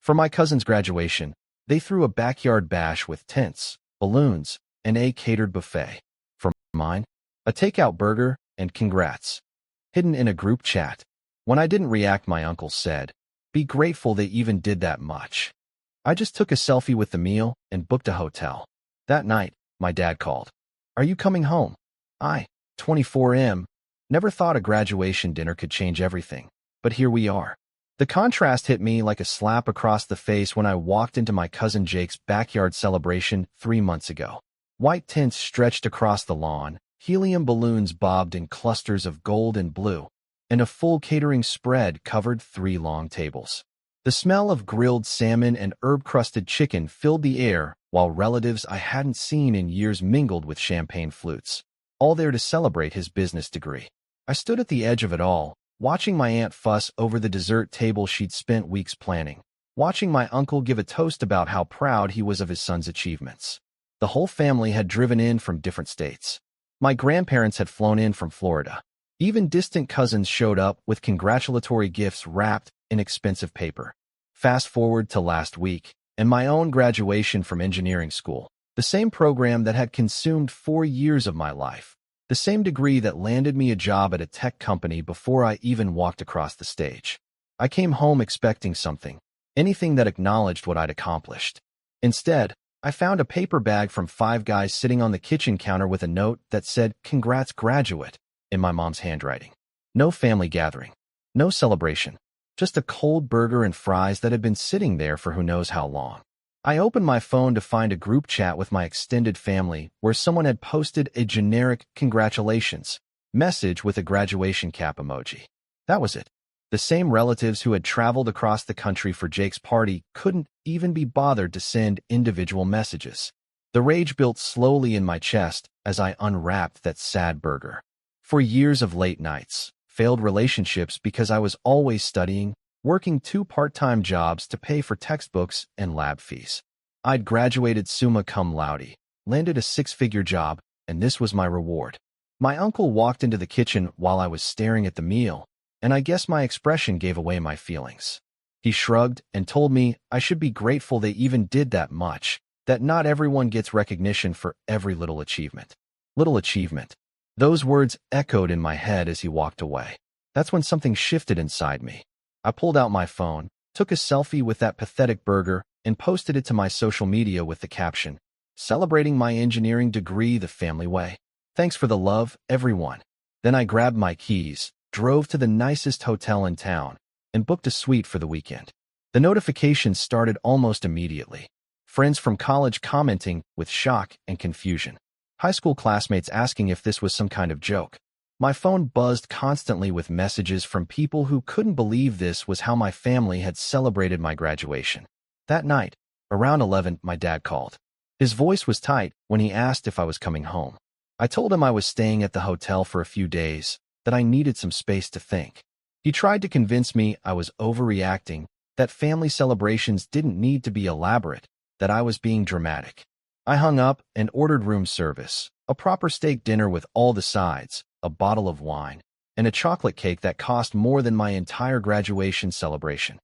For my cousin's graduation, they threw a backyard bash with tents, balloons, and a catered buffet. For mine, a takeout burger and congrats. Hidden in a group chat. When I didn't react, my uncle said, "Be grateful they even did that much." I just took a selfie with the meal and booked a hotel. That night, my dad called. "Are you coming home?" 24M, never thought a graduation dinner could change everything, but here we are. The contrast hit me like a slap across the face when I walked into my cousin Jake's backyard celebration 3 months ago. White tents stretched across the lawn, helium balloons bobbed in clusters of gold and blue, and a full catering spread covered 3 long tables. The smell of grilled salmon and herb-crusted chicken filled the air, while relatives I hadn't seen in years mingled with champagne flutes, all there to celebrate his business degree. I stood at the edge of it all, watching my aunt fuss over the dessert table she'd spent weeks planning, watching my uncle give a toast about how proud he was of his son's achievements. The whole family had driven in from different states. My grandparents had flown in from Florida. Even distant cousins showed up with congratulatory gifts wrapped in expensive paper. Fast forward to last week, and my own graduation from engineering school, the same program that had consumed 4 years of my life, the same degree that landed me a job at a tech company before I even walked across the stage. I came home expecting something, anything that acknowledged what I'd accomplished. Instead, I found a paper bag from Five Guys sitting on the kitchen counter with a note that said, "Congrats, graduate," in my mom's handwriting. No family gathering, no celebration, just a cold burger and fries that had been sitting there for who knows how long. I opened my phone to find a group chat with my extended family where someone had posted a generic "congratulations" message with a graduation cap emoji. That was it. The same relatives who had traveled across the country for Jake's party couldn't even be bothered to send individual messages. The rage built slowly in my chest as I unwrapped that sad burger. For years of late nights, failed relationships because I was always studying, working 2 part-time jobs to pay for textbooks and lab fees. I'd graduated summa cum laude, landed a 6-figure job, and this was my reward. My uncle walked into the kitchen while I was staring at the meal, and I guess my expression gave away my feelings. He shrugged and told me I should be grateful they even did that much, that not everyone gets recognition for every little achievement. Little achievement. Those words echoed in my head as he walked away. That's when something shifted inside me. I pulled out my phone, took a selfie with that pathetic burger, and posted it to my social media with the caption, "Celebrating my engineering degree the family way. Thanks for the love, everyone." Then I grabbed my keys, drove to the nicest hotel in town, and booked a suite for the weekend. The notifications started almost immediately. Friends from college commenting with shock and confusion. High school classmates asking if this was some kind of joke. My phone buzzed constantly with messages from people who couldn't believe this was how my family had celebrated my graduation. That night, around 11, my dad called. His voice was tight when he asked if I was coming home. I told him I was staying at the hotel for a few days, that I needed some space to think. He tried to convince me I was overreacting, that family celebrations didn't need to be elaborate, that I was being dramatic. I hung up and ordered room service, a proper steak dinner with all the sides, a bottle of wine, and a chocolate cake that cost more than my entire graduation celebration.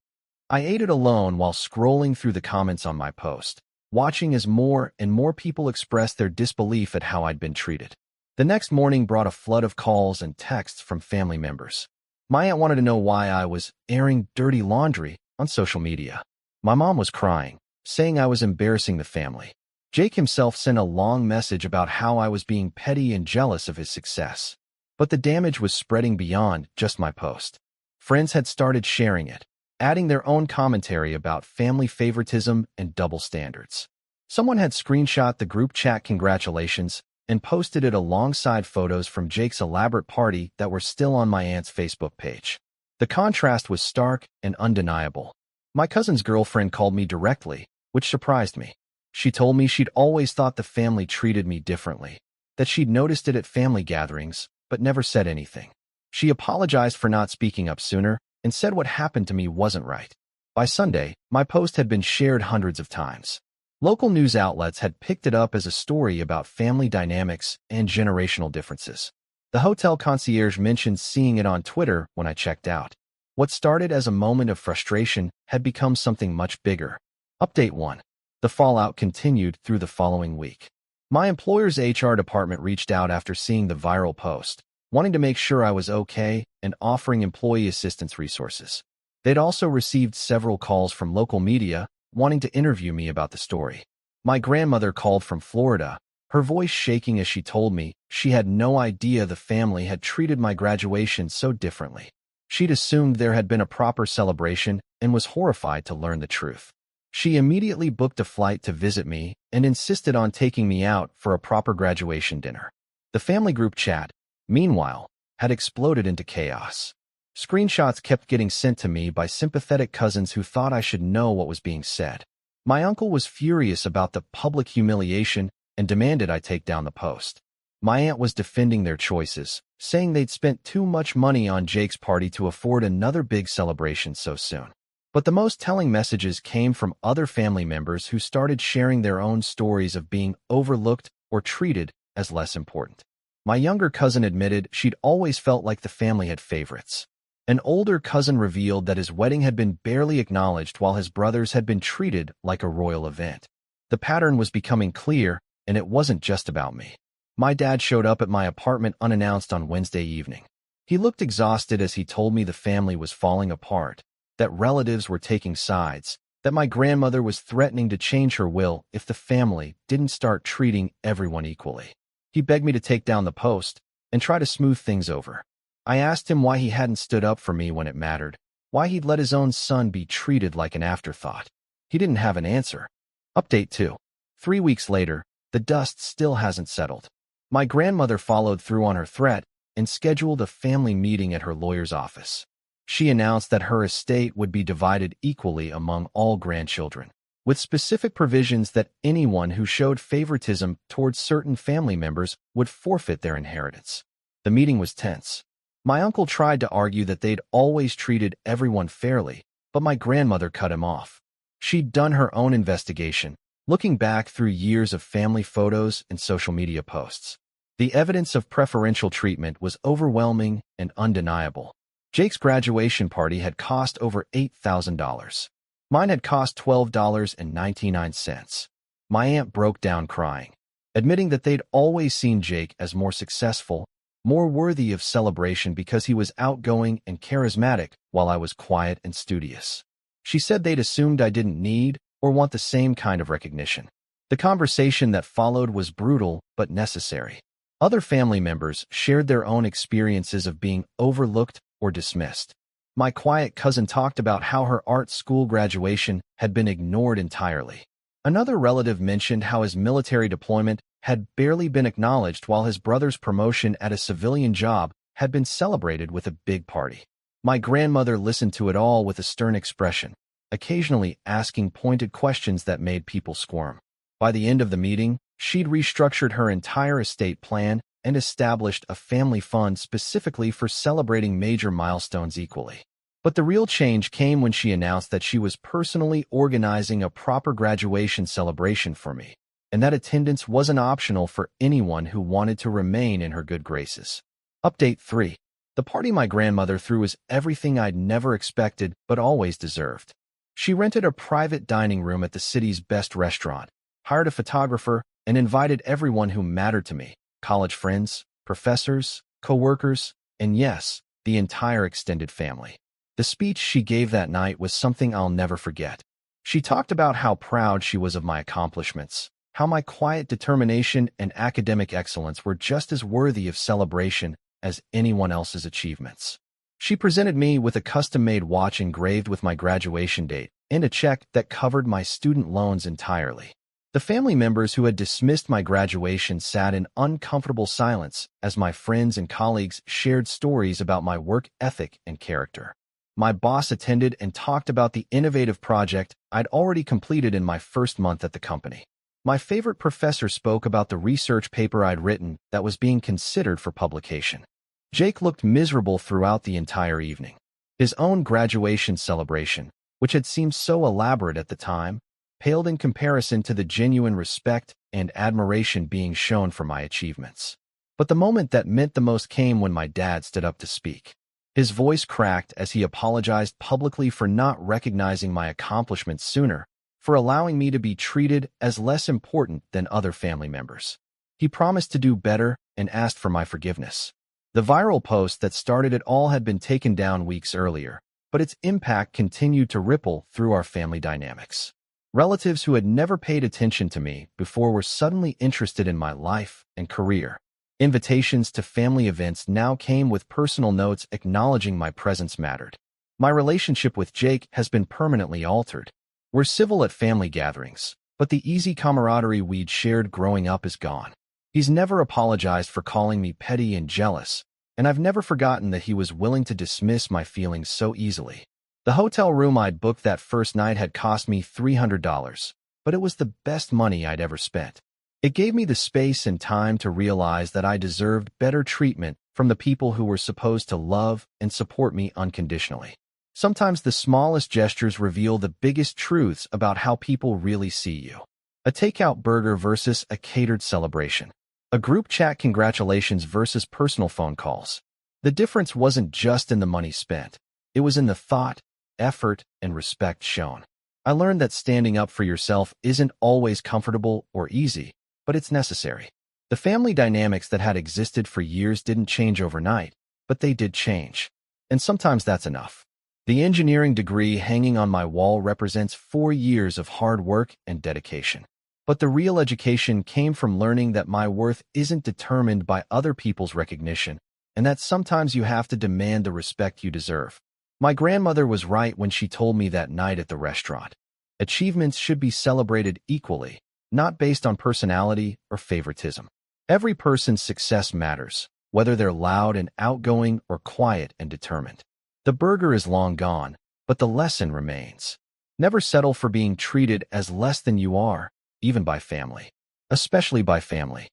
I ate it alone while scrolling through the comments on my post, watching as more and more people expressed their disbelief at how I'd been treated. The next morning brought a flood of calls and texts from family members. My aunt wanted to know why I was airing dirty laundry on social media. My mom was crying, saying I was embarrassing the family. Jake himself sent a long message about how I was being petty and jealous of his success. But the damage was spreading beyond just my post. Friends had started sharing it, adding their own commentary about family favoritism and double standards. Someone had screenshot the group chat congratulations and posted it alongside photos from Jake's elaborate party that were still on my aunt's Facebook page. The contrast was stark and undeniable. My cousin's girlfriend called me directly, which surprised me. She told me she'd always thought the family treated me differently, that she'd noticed it at family gatherings, but never said anything. She apologized for not speaking up sooner and said what happened to me wasn't right. By Sunday, my post had been shared hundreds of times. Local news outlets had picked it up as a story about family dynamics and generational differences. The hotel concierge mentioned seeing it on Twitter when I checked out. What started as a moment of frustration had become something much bigger. Update 1. The fallout continued through the following week. My employer's HR department reached out after seeing the viral post, wanting to make sure I was okay and offering employee assistance resources. They'd also received several calls from local media wanting to interview me about the story. My grandmother called from Florida, her voice shaking as she told me she had no idea the family had treated my graduation so differently. She'd assumed there had been a proper celebration and was horrified to learn the truth. She immediately booked a flight to visit me and insisted on taking me out for a proper graduation dinner. The family group chat, meanwhile, had exploded into chaos. Screenshots kept getting sent to me by sympathetic cousins who thought I should know what was being said. My uncle was furious about the public humiliation and demanded I take down the post. My aunt was defending their choices, saying they'd spent too much money on Jake's party to afford another big celebration so soon. But the most telling messages came from other family members who started sharing their own stories of being overlooked or treated as less important. My younger cousin admitted she'd always felt like the family had favorites. An older cousin revealed that his wedding had been barely acknowledged while his brothers had been treated like a royal event. The pattern was becoming clear, and it wasn't just about me. My dad showed up at my apartment unannounced on Wednesday evening. He looked exhausted as he told me the family was falling apart, that relatives were taking sides, that my grandmother was threatening to change her will if the family didn't start treating everyone equally. He begged me to take down the post and try to smooth things over. I asked him why he hadn't stood up for me when it mattered, why he'd let his own son be treated like an afterthought. He didn't have an answer. Update 2. 3 weeks later, the dust still hasn't settled. My grandmother followed through on her threat and scheduled a family meeting at her lawyer's office. She announced that her estate would be divided equally among all grandchildren, with specific provisions that anyone who showed favoritism towards certain family members would forfeit their inheritance. The meeting was tense. My uncle tried to argue that they'd always treated everyone fairly, but my grandmother cut him off. She'd done her own investigation, looking back through years of family photos and social media posts. The evidence of preferential treatment was overwhelming and undeniable. Jake's graduation party had cost over $8,000. Mine had cost $12.99. My aunt broke down crying, admitting that they'd always seen Jake as more successful, more worthy of celebration because he was outgoing and charismatic while I was quiet and studious. She said they'd assumed I didn't need or want the same kind of recognition. The conversation that followed was brutal but necessary. Other family members shared their own experiences of being overlooked or dismissed. My quiet cousin talked about how her art school graduation had been ignored entirely. Another relative mentioned how his military deployment had barely been acknowledged while his brother's promotion at a civilian job had been celebrated with a big party. My grandmother listened to it all with a stern expression, occasionally asking pointed questions that made people squirm. By the end of the meeting, she'd restructured her entire estate plan and established a family fund specifically for celebrating major milestones equally. But the real change came when she announced that she was personally organizing a proper graduation celebration for me, and that attendance wasn't optional for anyone who wanted to remain in her good graces. Update 3. The party my grandmother threw was everything I'd never expected but always deserved. She rented a private dining room at the city's best restaurant, hired a photographer, and invited everyone who mattered to me, college friends, professors, co-workers, and yes, the entire extended family. The speech she gave that night was something I'll never forget. She talked about how proud she was of my accomplishments, how my quiet determination and academic excellence were just as worthy of celebration as anyone else's achievements. She presented me with a custom-made watch engraved with my graduation date and a check that covered my student loans entirely. The family members who had dismissed my graduation sat in uncomfortable silence as my friends and colleagues shared stories about my work ethic and character. My boss attended and talked about the innovative project I'd already completed in my first month at the company. My favorite professor spoke about the research paper I'd written that was being considered for publication. Jake looked miserable throughout the entire evening. His own graduation celebration, which had seemed so elaborate at the time, paled in comparison to the genuine respect and admiration being shown for my achievements. But the moment that meant the most came when my dad stood up to speak. His voice cracked as he apologized publicly for not recognizing my accomplishments sooner, for allowing me to be treated as less important than other family members. He promised to do better and asked for my forgiveness. The viral post that started it all had been taken down weeks earlier, but its impact continued to ripple through our family dynamics. Relatives who had never paid attention to me before were suddenly interested in my life and career. Invitations to family events now came with personal notes acknowledging my presence mattered. My relationship with Jake has been permanently altered. We're civil at family gatherings, but the easy camaraderie we'd shared growing up is gone. He's never apologized for calling me petty and jealous, and I've never forgotten that he was willing to dismiss my feelings so easily. The hotel room I'd booked that first night had cost me $300, but it was the best money I'd ever spent. It gave me the space and time to realize that I deserved better treatment from the people who were supposed to love and support me unconditionally. Sometimes the smallest gestures reveal the biggest truths about how people really see you. A takeout burger versus a catered celebration. A group chat congratulations versus personal phone calls. The difference wasn't just in the money spent. It was in the thought, effort, and respect shown. I learned that standing up for yourself isn't always comfortable or easy, but it's necessary. The family dynamics that had existed for years didn't change overnight, but they did change. And sometimes that's enough. The engineering degree hanging on my wall represents 4 years of hard work and dedication. But the real education came from learning that my worth isn't determined by other people's recognition, and that sometimes you have to demand the respect you deserve. My grandmother was right when she told me that night at the restaurant. Achievements should be celebrated equally, not based on personality or favoritism. Every person's success matters, whether they're loud and outgoing or quiet and determined. The burger is long gone, but the lesson remains. Never settle for being treated as less than you are, even by family. Especially by family.